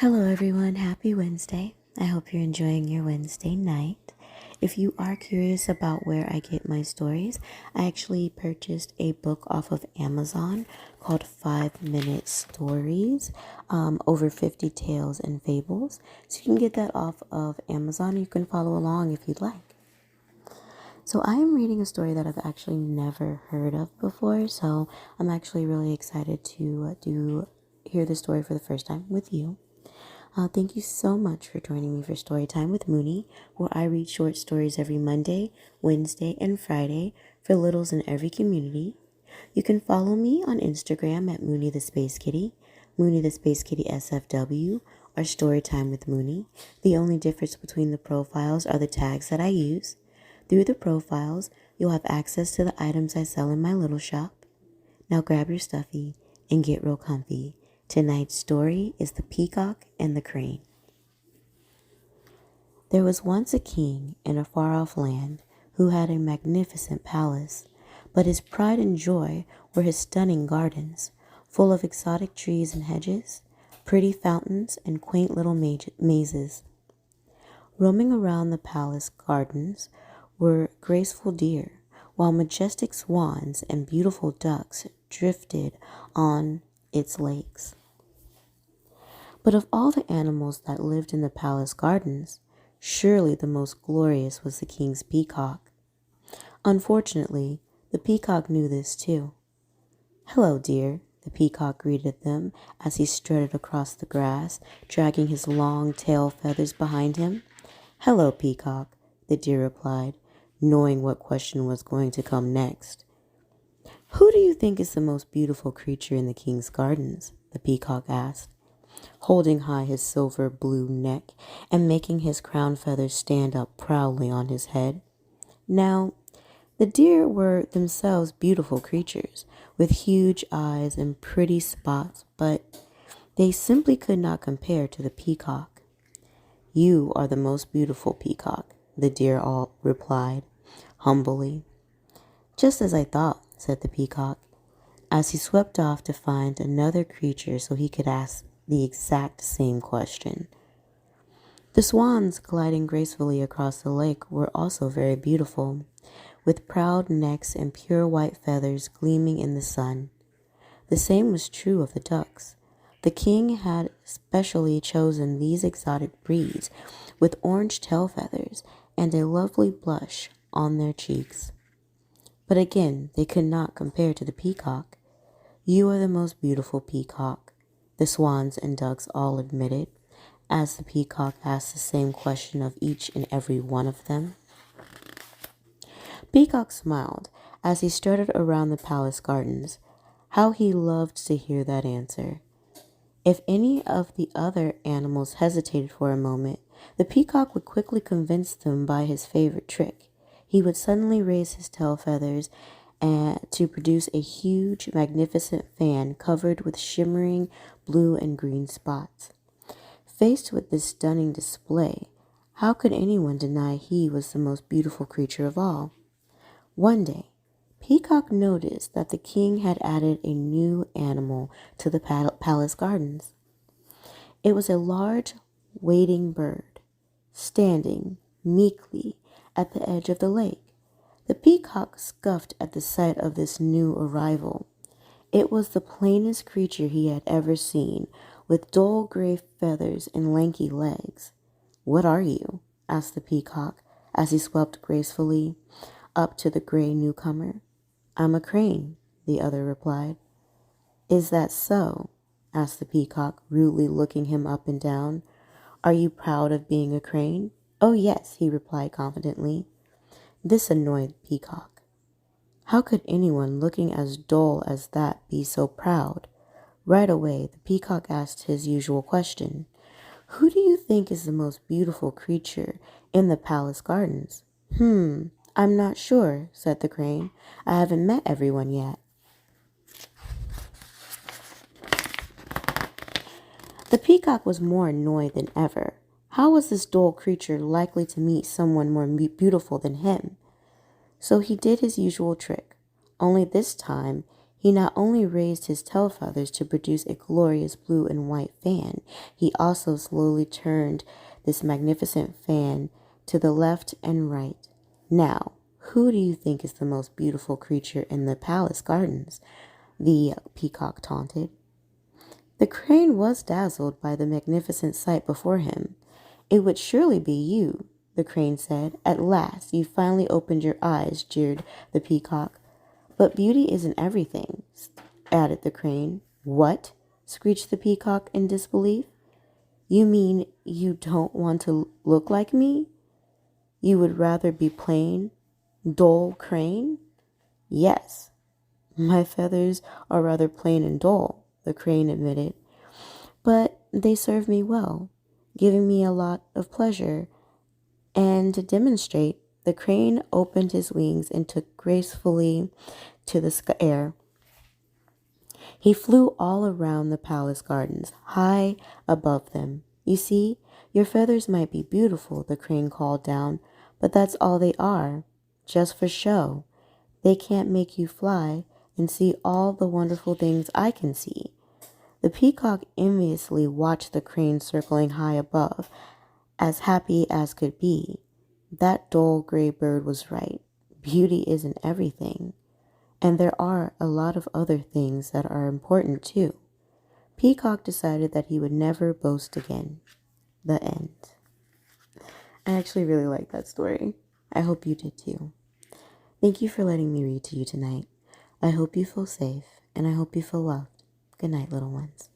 Hello, everyone. Happy Wednesday. I hope you're enjoying your Wednesday night. If you are curious about where I get my stories, I actually purchased a book off of Amazon called 5 Minute Stories, over 50 tales and fables. So you can get that off of Amazon. You can follow along if you'd like. So I am reading a story that I've actually never heard of before. So I'm actually really excited to hear the story for the first time with you. Thank you so much for joining me for Storytime with Moonie, where I read short stories every Monday, Wednesday, and Friday for littles in every community. You can follow me on Instagram at Moonie the Space Kitty, Moonie the Space Kitty SFW, or Storytime with Moonie. The only difference between the profiles are the tags that I use. Through the profiles, you'll have access to the items I sell in my little shop. Now grab your stuffy and get real comfy. Tonight's story is The Peacock and the Crane. There was once a king in a far-off land who had a magnificent palace, but his pride and joy were his stunning gardens, full of exotic trees and hedges, pretty fountains, and quaint little mazes. Roaming around the palace gardens were graceful deer, while majestic swans and beautiful ducks drifted on its lakes. But of all the animals that lived in the palace gardens, surely the most glorious was the king's peacock. Unfortunately, the peacock knew this too. "Hello, dear," the peacock greeted them as he strutted across the grass, dragging his long tail feathers behind him. "Hello, peacock," the deer replied, knowing what question was going to come next. "Who do you think is the most beautiful creature in the king's gardens?" the peacock asked, holding high his silver blue neck and making his crown feathers stand up proudly on his head. Now, the deer were themselves beautiful creatures with huge eyes and pretty spots, but they simply could not compare to the peacock. "You are the most beautiful, peacock," the deer all replied, humbly. "Just as I thought," said the peacock, as he swept off to find another creature so he could ask the exact same question. The swans gliding gracefully across the lake were also very beautiful, with proud necks and pure white feathers gleaming in the sun. The same was true of the ducks. The king had specially chosen these exotic breeds with orange tail feathers and a lovely blush on their cheeks. But again, they could not compare to the peacock. "You are the most beautiful, peacock," the swans and ducks all admitted, as the peacock asked the same question of each and every one of them. Peacock smiled as he strutted around the palace gardens. How he loved to hear that answer. If any of the other animals hesitated for a moment, the peacock would quickly convince them by his favorite trick. He would suddenly raise his tail feathers to produce a huge, magnificent fan covered with shimmering blue and green spots. Faced with this stunning display, how could anyone deny he was the most beautiful creature of all? One day, Peacock noticed that the king had added a new animal to the palace gardens. It was a large, wading bird, standing meekly at the edge of the lake. The peacock scoffed at the sight of this new arrival. It was the plainest creature he had ever seen, with dull gray feathers and lanky legs. "What are you?" asked the peacock as he swept gracefully up to the gray newcomer. "I'm a crane," the other replied. "Is that so?" asked the peacock, rudely looking him up and down. "Are you proud of being a crane?" "Oh, yes," he replied confidently. This annoyed Peacock. How could anyone looking as dull as that be so proud? Right away, the peacock asked his usual question. "Who do you think is the most beautiful creature in the palace gardens?" I'm not sure," said the crane. "I haven't met everyone yet." The peacock was more annoyed than ever. How was this dull creature likely to meet someone more beautiful than him? So he did his usual trick, only this time He not only raised his tail feathers to produce a glorious blue and white fan, he also slowly turned this magnificent fan to the left and right. Now, who do you think is the most beautiful creature in the palace gardens? The peacock taunted. The crane was dazzled by the magnificent sight before him. It would surely be you, the crane said. At last, you finally opened your eyes, jeered the peacock. But beauty isn't everything, added the crane. What? Screeched the peacock in disbelief. You mean you don't want to look like me? You would rather be plain, dull crane? Yes, my feathers are rather plain and dull, the crane admitted. But they serve me well, giving me a lot of pleasure. And to demonstrate, the crane opened his wings and took gracefully to the air. He flew all around the palace gardens, high above them. You see, your feathers might be beautiful, the crane called down, but that's all they are, just for show. They can't make you fly and see all the wonderful things I can see. The peacock enviously watched the crane circling high above, as happy as could be. That dull gray bird was right. Beauty isn't everything. And there are a lot of other things that are important too. Peacock decided that he would never boast again. The end. I actually really like that story. I hope you did too. Thank you for letting me read to you tonight. I hope you feel safe and I hope you feel loved. Good night, little ones.